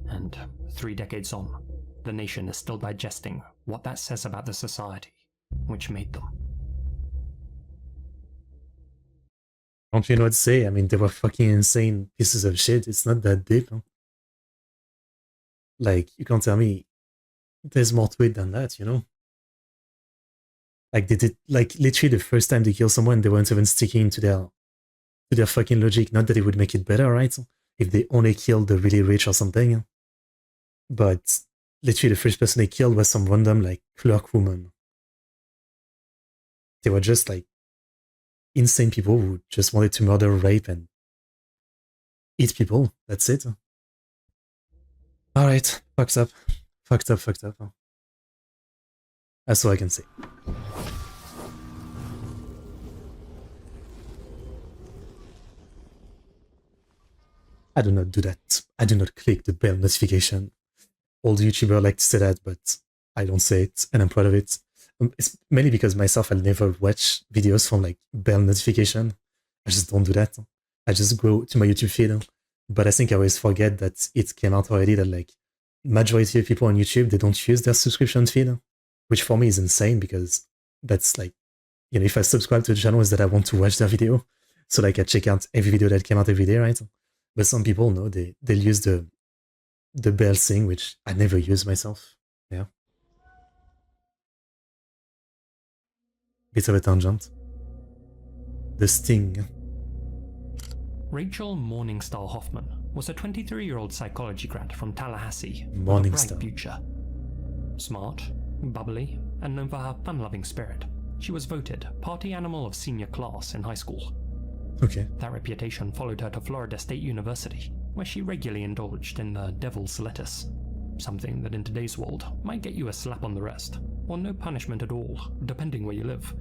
And 3 decades on, the nation is still digesting what that says about the society which made them.
Don't you know what to say? I mean, they were fucking insane pieces of shit. It's not that deep. Huh? Like, you can't tell me there's more to it than that, you know? Like, they did, like, literally the first time they kill someone, they weren't even sticking to their fucking logic. Not that it would make it better, right? If they only killed the really rich or something. But literally the first person they killed was some random, like, clerk woman. They were just, like, insane people who just wanted to murder, rape, and eat people. That's it. Alright, fucked up. Fucked up, fucked up. That's all I can say. I do not do that. I do not click the bell notification. All the YouTubers like to say that, but I don't say it, and I'm proud of it. It's mainly because myself, I'll never watch videos from like bell notification. I just don't do that. I just go to my YouTube feed. But I think I always forget that it came out already that like majority of people on YouTube, they don't use their subscription feed, which for me is insane because that's like, you know, if I subscribe to the channels that I want to watch their video, so like I check out every video that came out every day, right? But some people, no, they'll use the bell thing, which I never use myself. Yeah. Bit of a tangent. The Sting.
Rachel Morningstar Hoffman was a 23-year-old psychology grad from Tallahassee with a
Morningstar.
bright future. Smart, bubbly, and known for her fun-loving spirit, she was voted party animal of senior class in high school.
Okay.
That reputation followed her to Florida State University, where she regularly indulged in the devil's lettuce, something that in today's world might get you a slap on the wrist, or no punishment at all, depending where you live.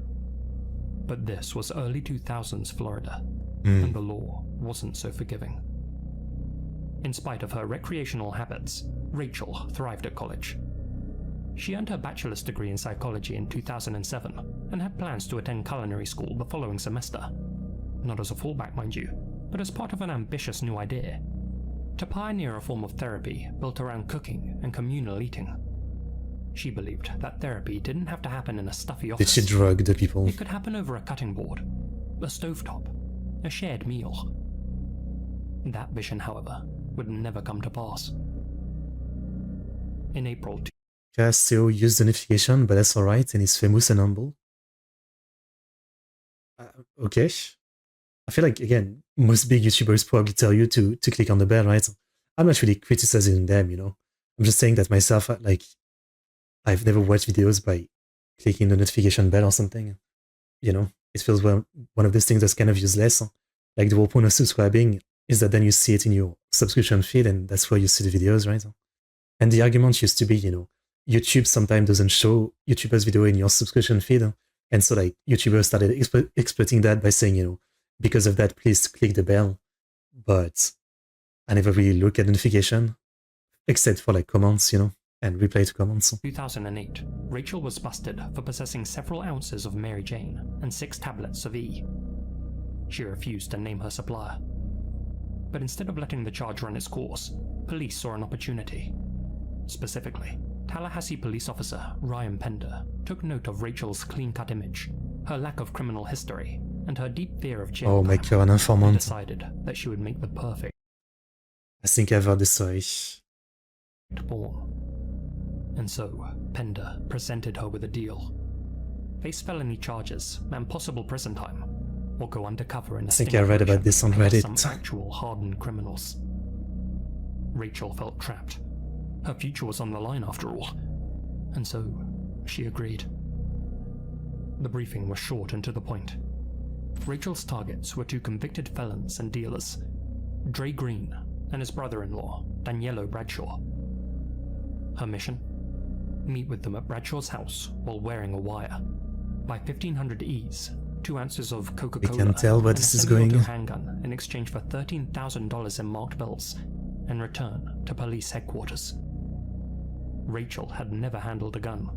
But this was early 2000s Florida, and the law wasn't so forgiving. In spite of her recreational habits, Rachel thrived at college. She earned her bachelor's degree in psychology in 2007 and had plans to attend culinary school the following semester. Not as a fallback, mind you, but as part of an ambitious new idea: to pioneer a form of therapy built around cooking and communal eating. She believed that therapy didn't have to happen in a stuffy office.
Did she drug the people?
It could happen over a cutting board, a stovetop, a shared meal. That vision, however, would never come to pass. In April,
Cassio used the notification, but that's alright, and he's famous and humble. Okay. I feel like, again, most big YouTubers probably tell you to click on the bell, right? I'm not really criticizing them, you know? I'm just saying that myself, like, I've never watched videos by clicking the notification bell or something. You know? It feels one of those things that's kind of useless. Like, the whole point of subscribing is that then you see it in your subscription feed, and that's where you see the videos, right? And the argument used to be, you know, YouTube sometimes doesn't show YouTubers' video in your subscription feed. And so, like, YouTubers started exploiting that by saying, you know, because of that, please click the bell. But I never really look at the notification, except for like comments, you know, and reply to comments.
2008, Rachel was busted for possessing several ounces of Mary Jane and 6 tablets of E. She refused to name her supplier. But instead of letting the charge run its course, police saw an opportunity. Specifically, Tallahassee police officer Ryan Pender took note of Rachel's clean-cut image, her lack of criminal history, and her deep fear of jail
make her an
and
informant.
decided that she would make the perfect
I think I've heard this story.
pawn. And so, Pender presented her with a deal. Face felony charges and possible prison time, or go undercover in a
I think
sting
I read about
operation
this on
against
Reddit.
some actual hardened criminals. Rachel felt trapped. Her future was on the line after all, and so she agreed. The briefing was short and to the point. Rachel's targets were 2 convicted felons and dealers, Dre Green and his brother-in-law, Daniello Bradshaw. Her mission? Meet with them at Bradshaw's house while wearing a wire. Buy 1,500 E's, 2 ounces of Coca-Cola,
We can tell where
and
this
a
is
semi-auto
going.
handgun in exchange for $13,000 in marked bills, and return to police headquarters. Rachel had never handled a gun,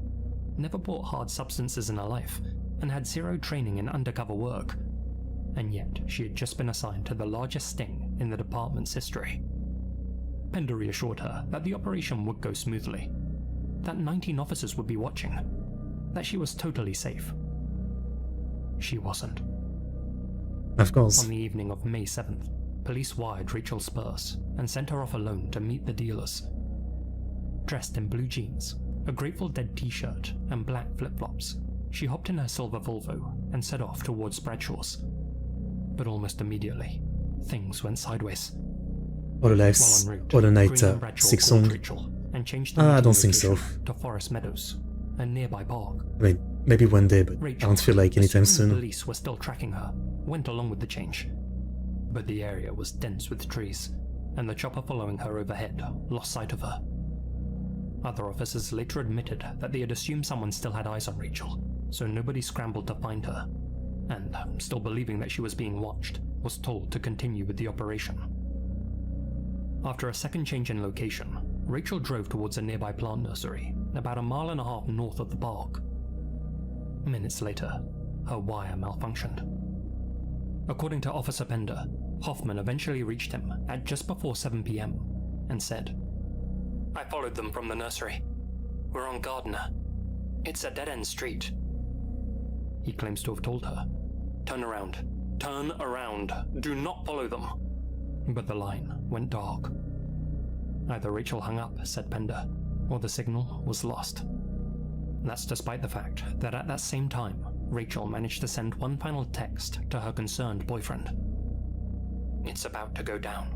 never bought hard substances in her life, and had 0 training in undercover work. And yet she had just been assigned to the largest sting in the department's history. Pender reassured her that the operation would go smoothly, that 19 officers would be watching, that she was totally safe. She wasn't.
Of course.
On the evening of May 7th, police wired Rachel Spurs and sent her off alone to meet the dealers. Dressed in blue jeans, a Grateful Dead t-shirt, and black flip-flops, she hopped in her silver Volvo and set off towards Bradshaw's. But almost immediately, things went sideways.
All the
While
lives,
en route,
all the night,
Green and Bradshaw
6
called
song.
Rachel and changed the
I don't
meeting
think so.
location to Forest Meadows, a nearby park.
I mean, maybe one day, but
Rachel,
I don't feel like anytime
assuming
soon.
Police were still tracking her, went along with the change. But the area was dense with trees, and the chopper following her overhead lost sight of her. Other officers later admitted that they had assumed someone still had eyes on Rachel, so nobody scrambled to find her, and, still believing that she was being watched, was told to continue with the operation. After a second change in location, Rachel drove towards a nearby plant nursery, about 1.5 miles north of the park. Minutes later, her wire malfunctioned. According to Officer Pender, Hoffman eventually reached him at just before 7 p.m. and said, "I followed them from the nursery. We're on Gardner. It's a dead-end street." He claims to have told her, "Turn around. Turn around. Do not follow them." But the line went dark. Either Rachel hung up, said Pender, or the signal was lost. That's despite the fact that at that same time, Rachel managed to send one final text to her concerned boyfriend. "It's about to go down."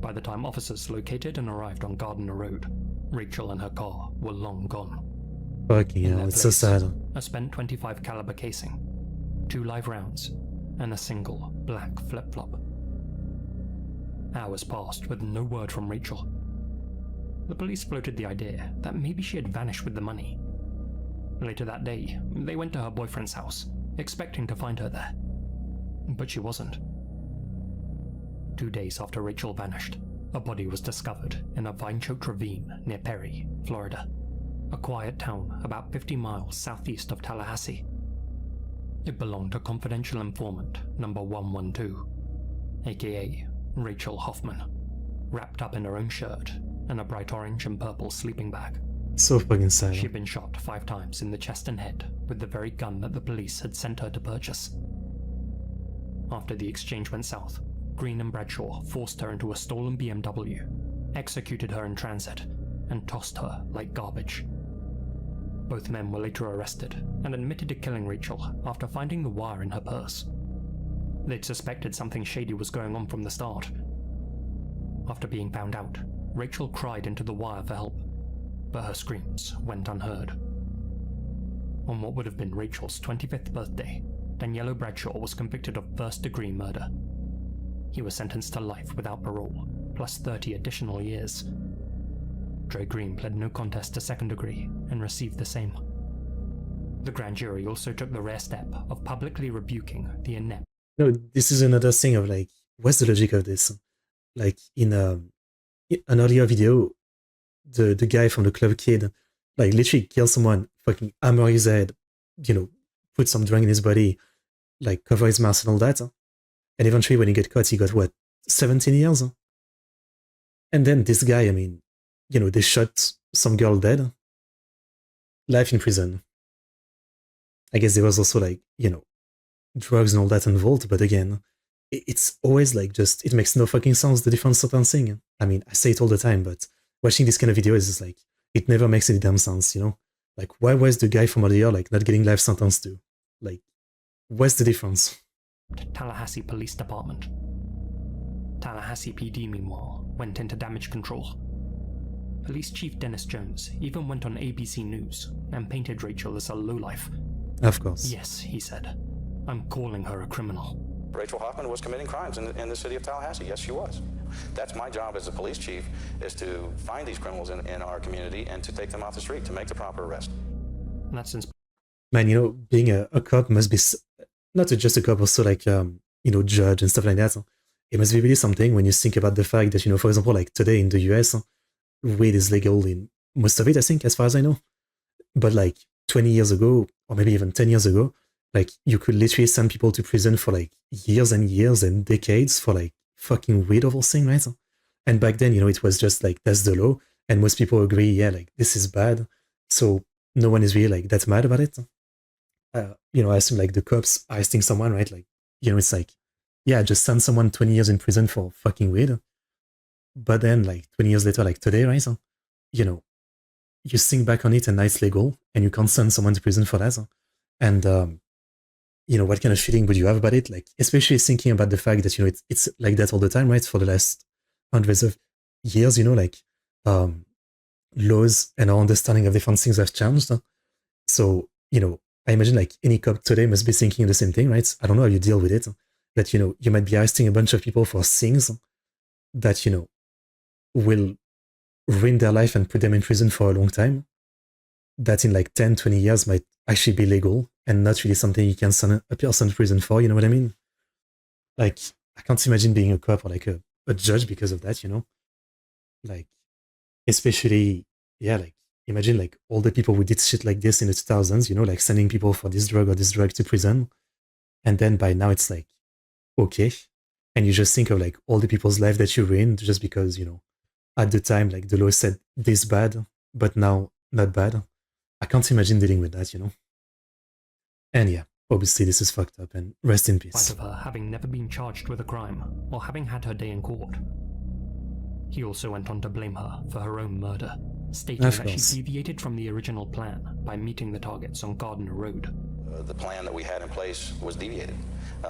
By the time officers located and arrived on Gardner Road, Rachel and her car were long gone.
Fucking
In
hell,
their
it's so
place,
sad.
a spent .25 caliber casing, 2 live rounds, and a single black flip-flop. Hours passed with no word from Rachel. The police floated the idea that maybe she had vanished with the money. Later that day, they went to her boyfriend's house, expecting to find her there. But she wasn't. 2 days after Rachel vanished, a body was discovered in a vine-choked ravine near Perry, Florida, a quiet town about 50 miles southeast of Tallahassee. It belonged to confidential informant number 112, aka Rachel Hoffman, wrapped up in her own shirt and a bright orange and purple sleeping bag.
So fucking sad.
She'd been shot 5 times in the chest and head with the very gun that the police had sent her to purchase. After the exchange went south, Green and Bradshaw forced her into a stolen BMW, executed her in transit, and tossed her like garbage. Both men were later arrested and admitted to killing Rachel after finding the wire in her purse. They'd suspected something shady was going on from the start. After being found out, Rachel cried into the wire for help, but her screams went unheard. On what would have been Rachel's 25th birthday, Daniello Bradshaw was convicted of first-degree murder. He was sentenced to life without parole, plus 30 additional years. Dre Green pled no contest to second degree and received the same. The grand jury also took the rare step of publicly rebuking the inept.
No, this is another thing of like, what's the logic of this? Like in an earlier video, the guy from the club kid, like literally kill someone, fucking hammer his head, put some drug in his body, like cover his mouth and all that. And eventually when he got caught, he got what, 17 years? And then this guy, I mean, they shot some girl dead. Life in prison. I guess there was also like, drugs and all that involved, but again, it's always like just, it makes no fucking sense, the different certain thing. I mean, I say it all the time, but watching this kind of videos is like, it never makes any damn sense, Like, why was the guy from earlier, like, not getting life sentence too? Like, what's the difference?
Tallahassee Police Department. Tallahassee PD, meanwhile, went into damage control. Police Chief Dennis Jones even went on ABC News and painted Rachel as a lowlife.
Of course.
"Yes," he said, "I'm calling her a criminal."
Rachel Hoffman was committing crimes in the city of Tallahassee. Yes, she was. That's my job as a police chief, is to find these criminals in our community and to take them off the street, to make the proper arrest.
And that's
Man, being a cop must be, not just a cop, also like, judge and stuff like that. It must be really something when you think about the fact that, for example, like today in the US, weed is legal in most of it, I think, as far as I know. But like 20 years ago, or maybe even 10 years ago, like you could literally send people to prison for like years and years and decades for like fucking weed of all thing, right? And back then, it was just like, that's the law. And most people agree, yeah, like, this is bad. So no one is really like that mad about it. I assume like the cops arresting someone, right? Like, it's like, yeah, just send someone 20 years in prison for fucking weed. But then like 20 years later, like today, right? You think back on it and now it's legal and you can't send someone to prison for that. And, what kind of feeling would you have about it? Like, especially thinking about the fact that, it's like that all the time, right? For the last hundreds of years, like, laws and our understanding of different things have changed. So, I imagine like any cop today must be thinking the same thing, right? I don't know how you deal with it. That, you might be arresting a bunch of people for things that, will ruin their life and put them in prison for a long time. That in like 10, 20 years might actually be legal and not really something you can send a person to prison for, you know what I mean? Like, I can't imagine being a cop or like a judge because of that, Like, especially, yeah, like, imagine like all the people who did shit like this in the 2000s, like sending people for this drug or this drug to prison. And then by now it's like, okay. And you just think of like all the people's life that you ruined just because, at the time, like the law said this bad, but now not bad. I can't imagine dealing with that, And yeah, obviously this is fucked up and rest in peace.
Despite of her having never been charged with a crime or having had her day in court. He also went on to blame her for her own murder, stating that she deviated from the original plan by meeting the targets on Gardner Road.
The plan that we had in place was deviated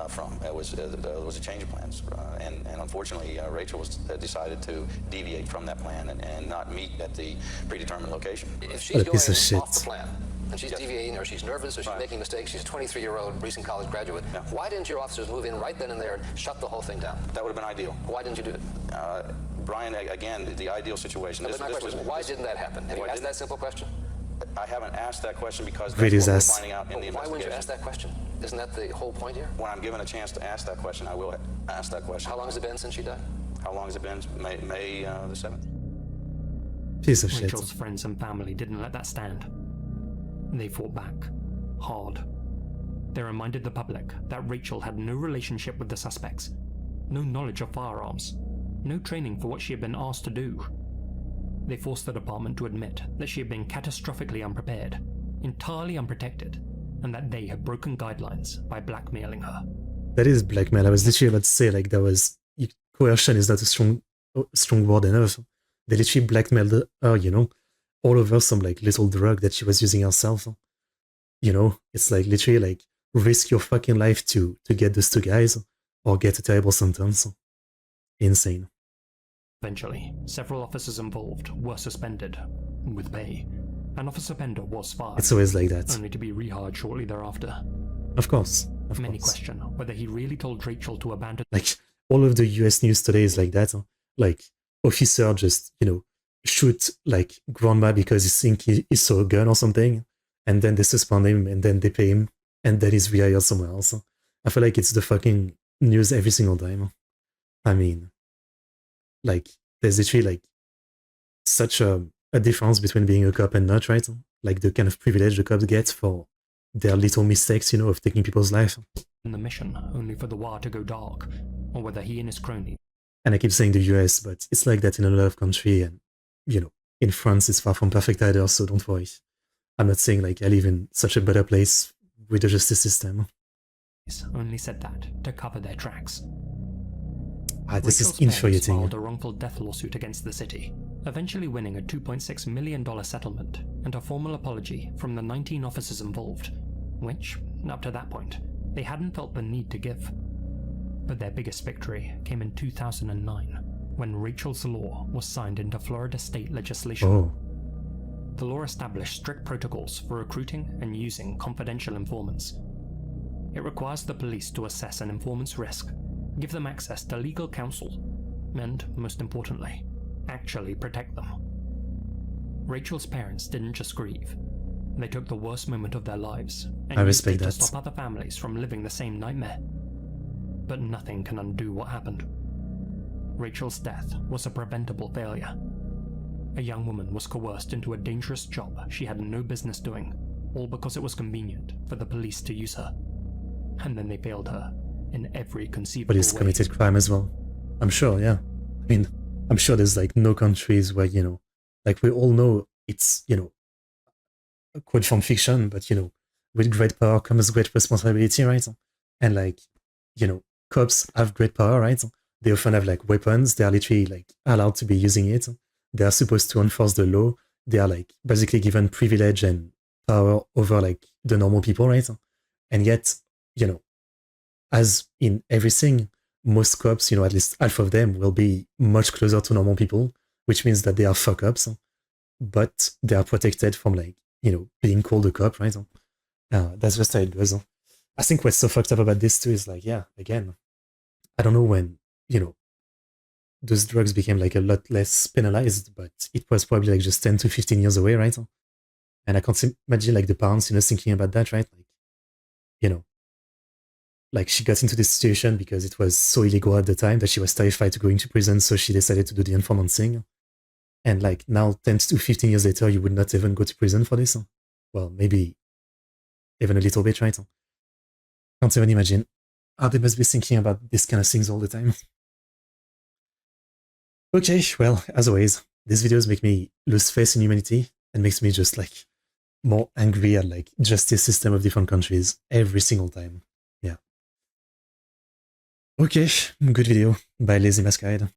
from. It was a change of plans. And unfortunately, Rachel decided to deviate from that plan and not meet at the predetermined location.
If she's going off the plan, and she's deviating, or she's nervous, or she's making mistakes, she's a 23-year-old recent college graduate, why didn't your officers move in right then and there and shut the whole thing down?
That would have been ideal.
Why didn't you do it?
Brian, again, the ideal situation.
No, my question is, why didn't that happen? Have you asked that simple question?
I haven't asked that question because
that's
what we're finding out in the investigation.
Why wouldn't you ask that question? Isn't that the whole point here?
When I'm given a chance to ask that question, I will ask that question.
How long has it been since she died?
How long has it been? May the 7th.
Piece of shit.
Rachel's friends and family didn't let that stand. They fought back. Hard. They reminded the public that Rachel had no relationship with the suspects, no knowledge of firearms, no training for what she had been asked to do. They forced the department to admit that she had been catastrophically unprepared, entirely unprotected, and that they had broken guidelines by blackmailing her.
That is blackmail. I was literally about to say, like, that was... Coercion is not a strong word enough. They literally blackmailed her, all over some, like, little drug that she was using herself. It's like, literally, like, risk your fucking life to get those two guys, or get a terrible sentence. Insane.
Eventually, several officers involved were suspended, with pay. An officer Bender was fired.
It's always like that.
Only to be rehired shortly thereafter.
Of course.
Many question whether he really told Rachel to abandon...
Like, all of the US news today is like that. Like, officer just, shoot, like, grandma because he think he saw a gun or something, and then they suspend him, and then they pay him, and then he's rehired somewhere else. I feel like it's the fucking news every single time. I mean, like, there's literally, like, such a difference between being a cop and not, right? Like, the kind of privilege the cops get for their little mistakes, of taking people's life.
In the mission, only for the war to go dark, or whether he and his crony...
And I keep saying the US, but it's like that in a lot of countries, and, in France it's far from perfect either, so don't worry. I'm not saying, like, I live in such a better place with the justice system.
Only said that to cover their tracks.
This is infuriating.
Filed a wrongful death lawsuit against the city, eventually winning a $2.6 million settlement and a formal apology from the 19 officers involved, which, up to that point, they hadn't felt the need to give. But their biggest victory came in 2009, when Rachel's Law was signed into Florida state legislation.
Oh.
The law established strict protocols for recruiting and using confidential informants. It requires the police to assess an informant's risk, give them access to legal counsel, and, most importantly, actually protect them. Rachel's parents didn't just grieve. They took the worst moment of their lives and used it to stop other families from living the same nightmare. But nothing can undo what happened. Rachel's death was a preventable failure. A young woman was coerced into a dangerous job she had no business doing, all because it was convenient for the police to use her. And then they failed her in every conceivable way.
Police committed crime as well. I'm sure, yeah. I mean, I'm sure there's like no countries where, you know, like we all know it's, you know, a quote from fiction, but, you know, with great power comes great responsibility, right? And like, you know, cops have great power, right? They often have like weapons. They are literally like allowed to be using it. They are supposed to enforce the law. They are like basically given privilege and power over like the normal people, right? And yet, you know, as in everything, most cops, you know, at least half of them will be much closer to normal people, which means that they are fuck ups, but they are protected from like, you know, being called a cop, right? That's just how it goes. I think what's so fucked up about this too is like, yeah, again, I don't know when, you know, those drugs became like a lot less penalized, but it was probably like just 10 to 15 years away, right? And I can't imagine like the parents, you know, thinking about that, right? Like, you know, like she got into this situation because it was so illegal at the time that she was terrified to go into prison, so she decided to do the informant thing. And like now, 10 to 15 years later, you would not even go to prison for this. Well, maybe even a little bit, right? Can't even imagine how they must be thinking about these kind of things all the time. Okay, well, as always, these videos make me lose faith in humanity and makes me just like more angry at like justice system of different countries every single time. Yeah. Okay, good video. Bye, Lazy Masquerade.